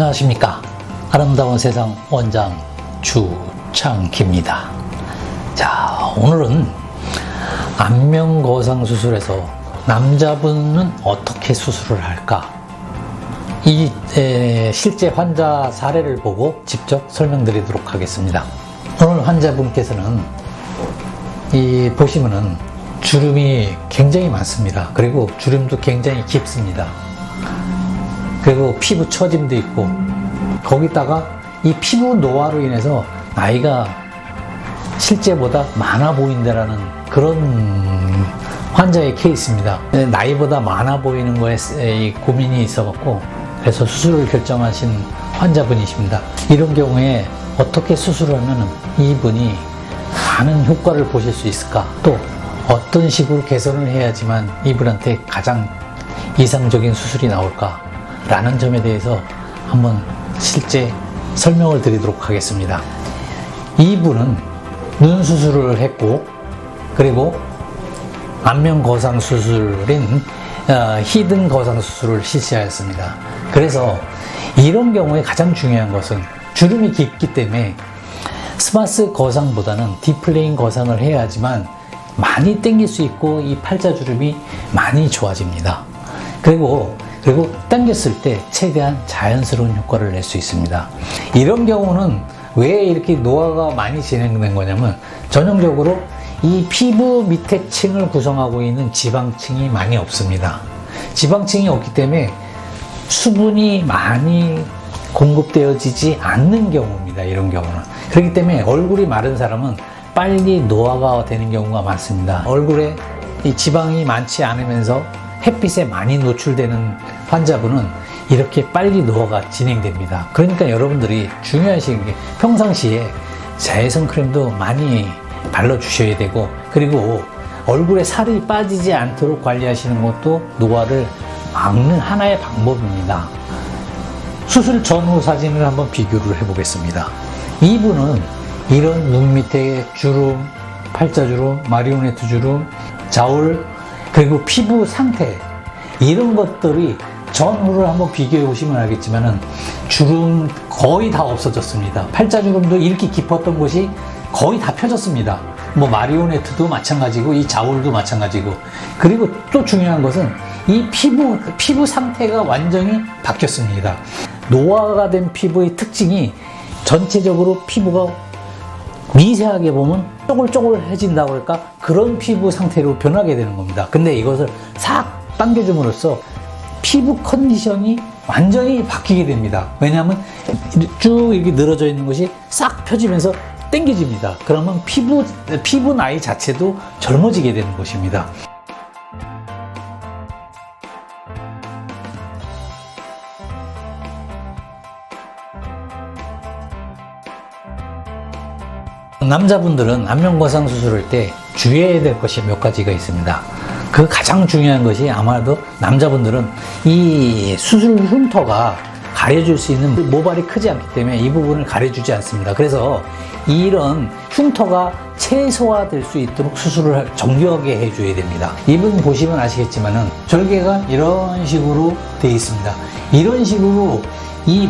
안녕하십니까. 아름다운 세상 원장 주창기입니다. 자, 오늘은 안면거상 수술에서 남자분은 어떻게 수술을 할까? 실제 환자 사례를 보고 직접 설명드리도록 하겠습니다. 오늘 환자분께서는 보시면은 주름이 굉장히 많습니다. 그리고 주름도 굉장히 깊습니다. 그리고 피부 처짐도 있고, 거기다가 이 피부 노화로 인해서 나이가 실제보다 많아 보인다라는 그런 환자의 케이스입니다. 나이보다 많아 보이는 거에 고민이 있어갖고, 그래서 수술을 결정하신 환자분이십니다. 이런 경우에 어떻게 수술을 하면 이분이 많은 효과를 보실 수 있을까? 또 어떤 식으로 개선을 해야지만 이분한테 가장 이상적인 수술이 나올까? 라는 점에 대해서 한번 실제 설명을 드리도록 하겠습니다. 이분은 눈 수술을 했고, 그리고 안면 거상 수술인 히든 거상 수술을 실시하였습니다. 그래서 이런 경우에 가장 중요한 것은 주름이 깊기 때문에 스마스 거상보다는 디플레인 거상을 해야지만 많이 당길 수 있고 이 팔자주름이 많이 좋아집니다. 그리고 당겼을 때 최대한 자연스러운 효과를 낼 수 있습니다. 이런 경우는 왜 이렇게 노화가 많이 진행된 거냐면, 전형적으로 이 피부 밑에 층을 구성하고 있는 지방층이 많이 없습니다. 지방층이 없기 때문에 수분이 많이 공급되어지지 않는 경우입니다. 이런 경우는. 그렇기 때문에 얼굴이 마른 사람은 빨리 노화가 되는 경우가 많습니다. 얼굴에 이 지방이 많지 않으면서 햇빛에 많이 노출되는 환자분은 이렇게 빨리 노화가 진행됩니다. 그러니까 여러분들이 중요하신 게 평상시에 자외선 크림도 많이 발라주셔야 되고, 그리고 얼굴에 살이 빠지지 않도록 관리하시는 것도 노화를 막는 하나의 방법입니다. 수술 전후 사진을 한번 비교를 해보겠습니다. 이분은 이런 눈 밑에 주름, 팔자주름, 마리오네트 주름, 저울, 그리고 피부 상태, 이런 것들이 전후를 한번 비교해 보시면 알겠지만은 주름 거의 다 없어졌습니다. 팔자주름도 이렇게 깊었던 곳이 거의 다 펴졌습니다. 마리오네트도 마찬가지고 이 저울도 마찬가지고, 그리고 또 중요한 것은 이 피부 상태가 완전히 바뀌었습니다. 노화가 된 피부의 특징이 전체적으로 피부가 미세하게 보면 쪼글쪼글해진다고 할까? 그런 피부 상태로 변하게 되는 겁니다. 근데 이것을 싹 당겨줌으로써 피부 컨디션이 완전히 바뀌게 됩니다. 왜냐하면 쭉 이렇게 늘어져 있는 것이 싹 펴지면서 당겨집니다. 그러면 피부 나이 자체도 젊어지게 되는 것입니다. 남자분들은 안면거상 수술할 때 주의해야 될 것이 몇 가지가 있습니다. 그 가장 중요한 것이, 아마도 남자분들은 이 수술 흉터가 가려줄 수 있는 모발이 크지 않기 때문에 이 부분을 가려주지 않습니다. 그래서 이런 흉터가 최소화될 수 있도록 수술을 정교하게 해줘야 됩니다. 이분 보시면 아시겠지만은 절개가 이런 식으로 되어 있습니다. 이런 식으로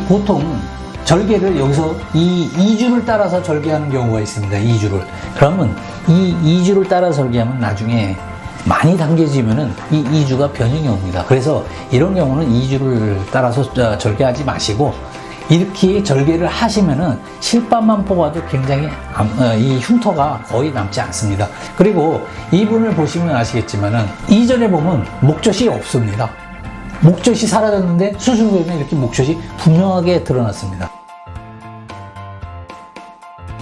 보통 절개를 여기서 이 2주를 따라서 절개하는 경우가 있습니다. 2주를. 그러면 이 2주를 따라 절개하면 나중에 많이 당겨지면은 이 2주가 변형이 옵니다. 그래서 이런 경우는 2주를 따라서 절개하지 마시고, 이렇게 절개를 하시면은 실밥만 뽑아도 굉장히 이 흉터가 거의 남지 않습니다. 그리고 이분을 보시면 아시겠지만은 이전에 보면 목젖이 없습니다. 목젖이 사라졌는데 수술 후에는 이렇게 목젖이 분명하게 드러났습니다.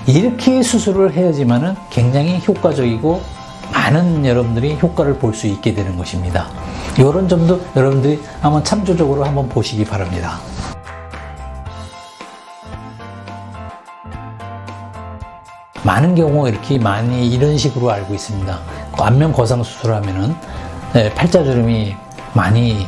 이렇게 수술을 해야지만은 굉장히 효과적이고 많은 여러분들이 효과를 볼 수 있게 되는 것입니다. 이런 점도 여러분들이 한번 참조적으로 한번 보시기 바랍니다. 많은 경우 이렇게 많이 이런 식으로 알고 있습니다. 안면 거상 수술하면은 팔자주름이 많이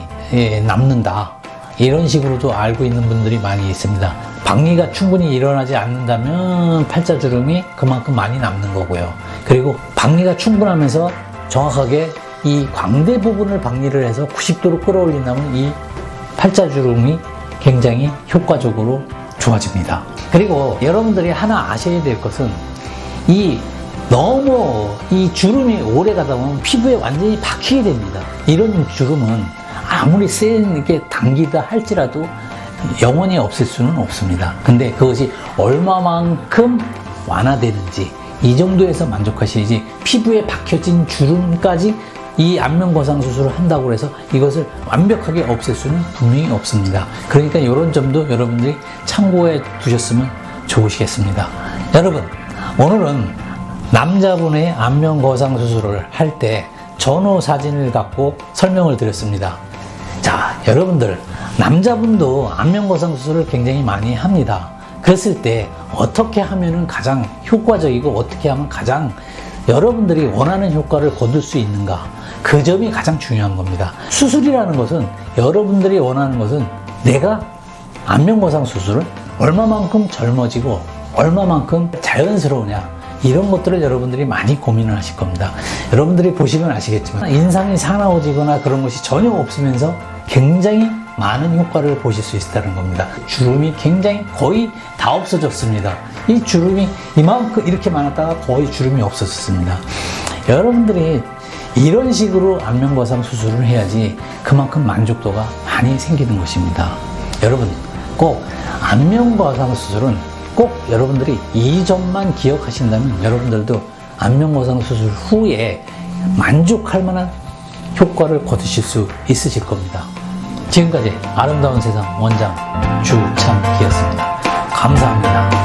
남는다, 이런 식으로도 알고 있는 분들이 많이 있습니다. 박리가 충분히 일어나지 않는다면 팔자주름이 그만큼 많이 남는 거고요. 그리고 박리가 충분하면서 정확하게 이 광대 부분을 박리를 해서 90도로 끌어올린다면 이 팔자주름이 굉장히 효과적으로 좋아집니다. 그리고 여러분들이 하나 아셔야 될 것은 너무 이 주름이 오래 가다 보면 피부에 완전히 박히게 됩니다. 이런 주름은 아무리 세게 당기다 할지라도 영원히 없앨 수는 없습니다. 근데 그것이 얼마만큼 완화되는지 이 정도에서 만족하시지, 피부에 박혀진 주름까지 이 안면거상 수술을 한다고 해서 이것을 완벽하게 없앨 수는 분명히 없습니다. 그러니까 이런 점도 여러분들이 참고해 두셨으면 좋으시겠습니다. 여러분, 오늘은 남자분의 안면거상 수술을 할 때 전후 사진을 갖고 설명을 드렸습니다. 자, 여러분들, 남자분도 안면거상 수술을 굉장히 많이 합니다. 그랬을 때 어떻게 하면 가장 효과적이고 어떻게 하면 가장 여러분들이 원하는 효과를 거둘 수 있는가, 그 점이 가장 중요한 겁니다. 수술이라는 것은, 여러분들이 원하는 것은 내가 안면거상 수술을 얼마만큼 젊어지고 얼마만큼 자연스러우냐, 이런 것들을 여러분들이 많이 고민을 하실 겁니다. 여러분들이 보시면 아시겠지만 인상이 사나워지거나 그런 것이 전혀 없으면서 굉장히 많은 효과를 보실 수 있다는 겁니다. 주름이 굉장히 거의 다 없어졌습니다. 이 주름이 이만큼 이렇게 많았다가 거의 주름이 없어졌습니다. 여러분들이 이런 식으로 안면거상 수술을 해야지 그만큼 만족도가 많이 생기는 것입니다. 여러분, 꼭 안면거상 수술은 꼭 여러분들이 이 점만 기억하신다면 여러분들도 안면거상 수술 후에 만족할 만한 효과를 거두실 수 있으실 겁니다. 지금까지 아름다운 세상 원장 주창기였습니다. 감사합니다.